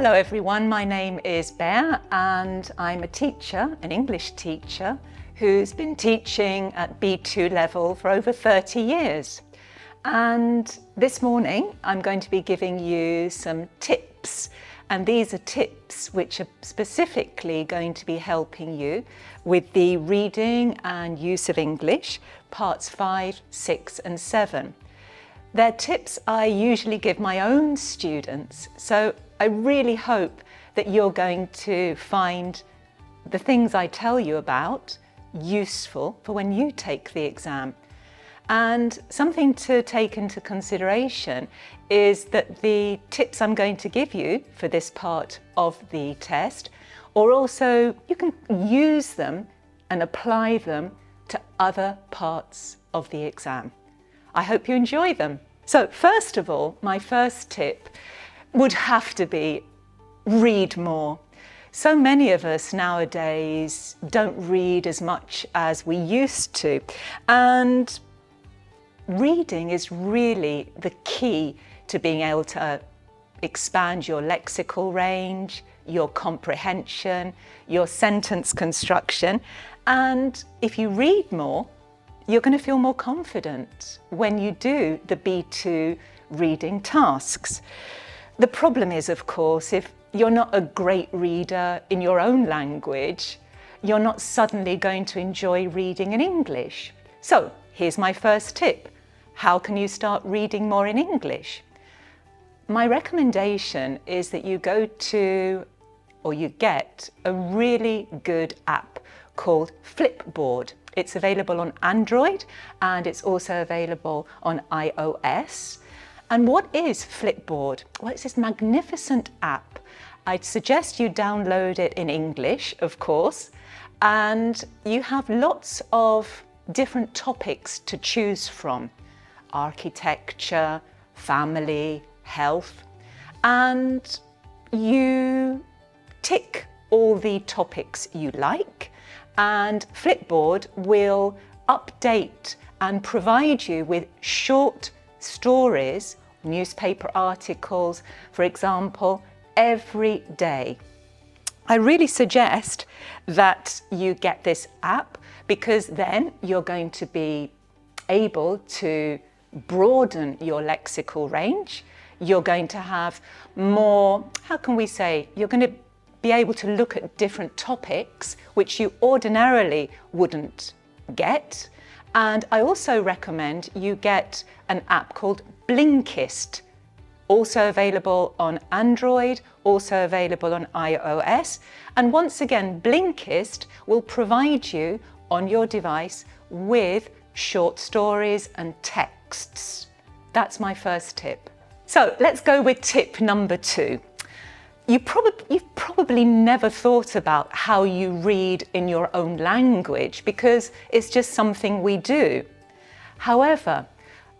Hello everyone, my name is Bear and I'm a teacher, an English teacher, who's been teaching at B2 level for over 30 years. And this morning I'm going to be giving you some tips, and these are tips which are specifically going to be helping you with the reading and use of English, parts 5, 6 and 7. They're tips I usually give my own students, so I really hope that you're going to find the things I tell you about useful for when you take the exam. And something to take into consideration is that the tips I'm going to give you for this part of the test, or also you can use them and apply them to other parts of the exam. I hope you enjoy them. So first of all, my first tip would have to be read more. So many of us nowadays don't read as much as we used to, and reading is really the key to being able to expand your lexical range, your comprehension, your sentence construction. And if you read more, you're going to feel more confident when you do the B2 reading tasks. The problem is, of course, if you're not a great reader in your own language, you're not suddenly going to enjoy reading in English. So here's my first tip. How can you start reading more in English? My recommendation is that you go to, or you get, a really good app called Flipboard. It's available on Android and it's also available on iOS. And what is Flipboard? Well, it's this magnificent app. I'd suggest you download it in English, of course, and you have lots of different topics to choose from. Architecture, family, health, and you tick all the topics you like, and Flipboard will update and provide you with short stories, newspaper articles, for example, every day. I really suggest that you get this app because then you're going to be able to broaden your lexical range. You're going to have more, how can we say, you're going to be able to look at different topics which you ordinarily wouldn't get. And I also recommend you get an app called Blinkist, also available on Android, also available on iOS. And once again, Blinkist will provide you on your device with short stories and texts. That's my first tip. So let's go with tip number 2. You've probably never thought about how you read in your own language because it's just something we do. However,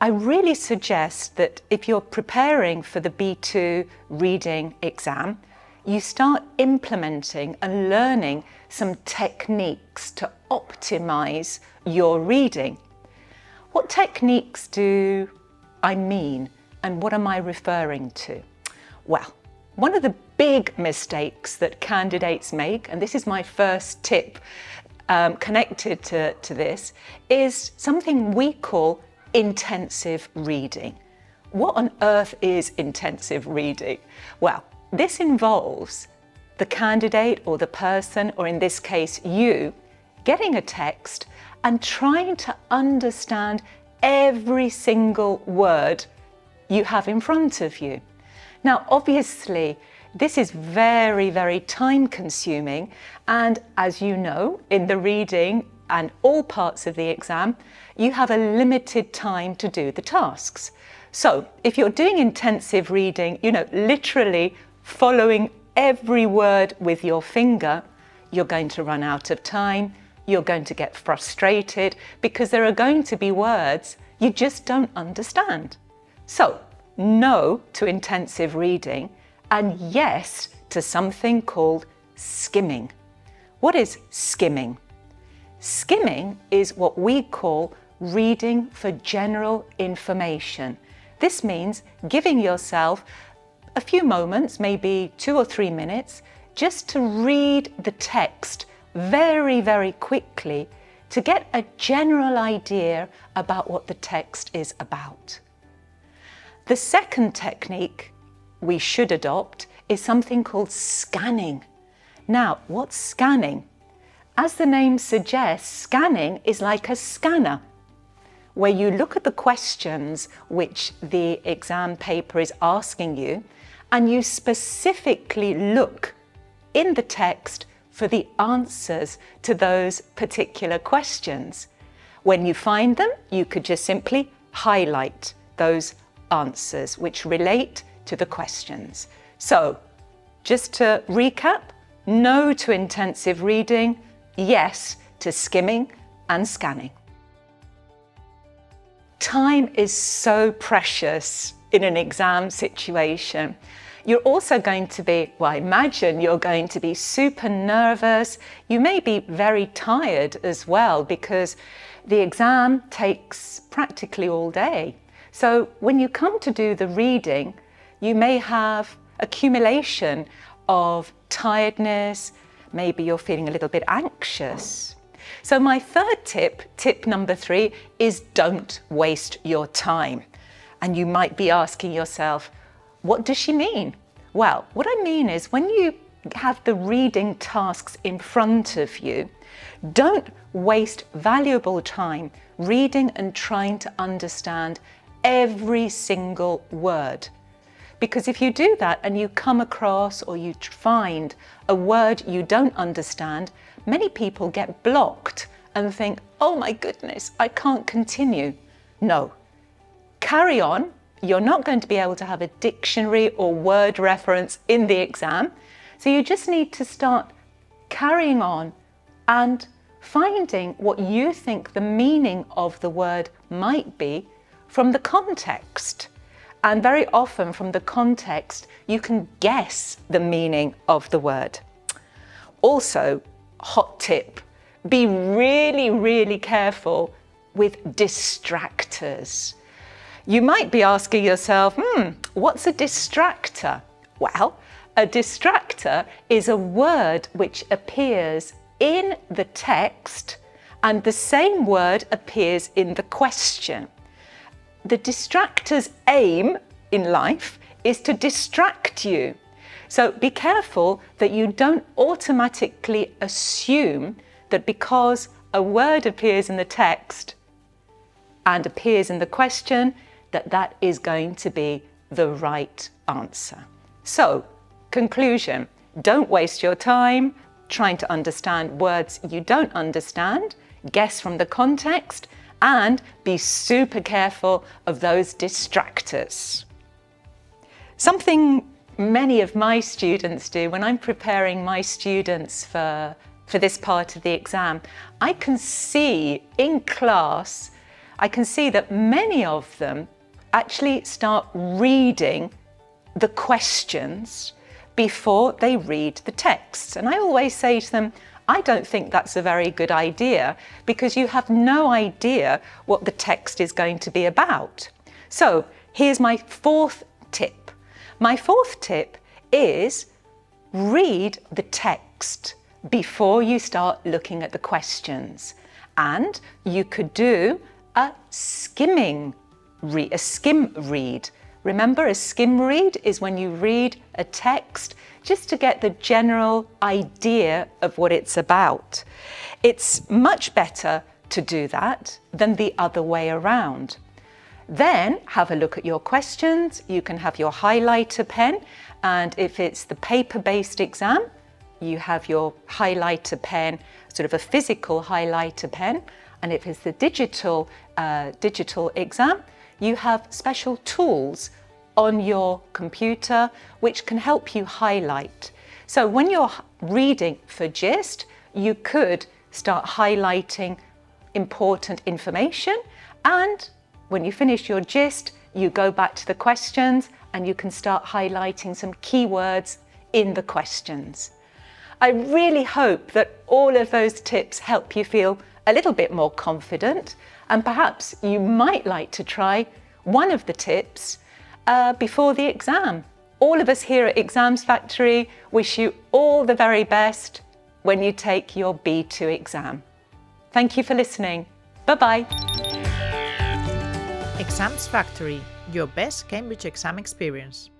I really suggest that if you're preparing for the B2 reading exam, you start implementing and learning some techniques to optimize your reading. What techniques do I mean, and what am I referring to? Well, one of the big mistakes that candidates make, and this is my first tip connected to this, is something we call intensive reading. What on earth is intensive reading? Well, this involves the candidate or the person, or in this case you, getting a text and trying to understand every single word you have in front of you. Now, obviously, this is very, very time consuming. And as you know, in the reading and all parts of the exam, you have a limited time to do the tasks. So if you're doing intensive reading, literally following every word with your finger, you're going to run out of time. You're going to get frustrated because there are going to be words you just don't understand. So no to intensive reading, and yes to something called skimming. What is skimming? Skimming is what we call reading for general information. This means giving yourself a few moments, maybe 2 or 3 minutes, just to read the text very, very quickly to get a general idea about what the text is about. The second technique we should adopt is something called scanning. Now, what's scanning? As the name suggests, scanning is like a scanner, where you look at the questions which the exam paper is asking you, and you specifically look in the text for the answers to those particular questions. When you find them, you could just simply highlight those answers which relate to the questions. So, just to recap, no to intensive reading, yes to skimming and scanning. Time is so precious in an exam situation. You're also going to be, well, I imagine you're going to be super nervous. You may be very tired as well because the exam takes practically all day. So when you come to do the reading, you may have accumulation of tiredness, maybe you're feeling a little bit anxious. So my third tip number 3, is don't waste your time. And you might be asking yourself, what does she mean? Well, what I mean is when you have the reading tasks in front of you, don't waste valuable time reading and trying to understand every single word. Because if you do that and you come across or you find a word you don't understand, many people get blocked and think, oh my goodness, I can't continue. No, carry on. You're not going to be able to have a dictionary or word reference in the exam. So you just need to start carrying on and finding what you think the meaning of the word might be from the context. And very often from the context, you can guess the meaning of the word. Also, hot tip, be really, really careful with distractors. You might be asking yourself, what's a distractor? Well, a distractor is a word which appears in the text and the same word appears in the question. The distractor's aim in life is to distract you. So be careful that you don't automatically assume that because a word appears in the text and appears in the question, that is going to be the right answer. So, conclusion, don't waste your time trying to understand words you don't understand, guess from the context, and be super careful of those distractors. Something many of my students do when I'm preparing my students for this part of the exam, I can see in class, I can see that many of them actually start reading the questions before they read the texts. And I always say to them, I don't think that's a very good idea because you have no idea what the text is going to be about. So here's my 4th tip. My 4th tip is read the text before you start looking at the questions. And you could do a skim read. Remember, a skim read is when you read a text just to get the general idea of what it's about. It's much better to do that than the other way around. Then have a look at your questions. You can have your highlighter pen, and if it's the paper-based exam, you have your highlighter pen, sort of a physical highlighter pen, and if it's the digital exam, you have special tools on your computer which can help you highlight. So when you're reading for gist, you could start highlighting important information, and when you finish your gist, you go back to the questions and you can start highlighting some keywords in the questions. I really hope that all of those tips help you feel a little bit more confident, and perhaps you might like to try one of the tips before the exam. All of us here at Exams Factory wish you all the very best when you take your B2 exam. Thank you for listening. Bye-bye. Exams Factory, your best Cambridge exam experience.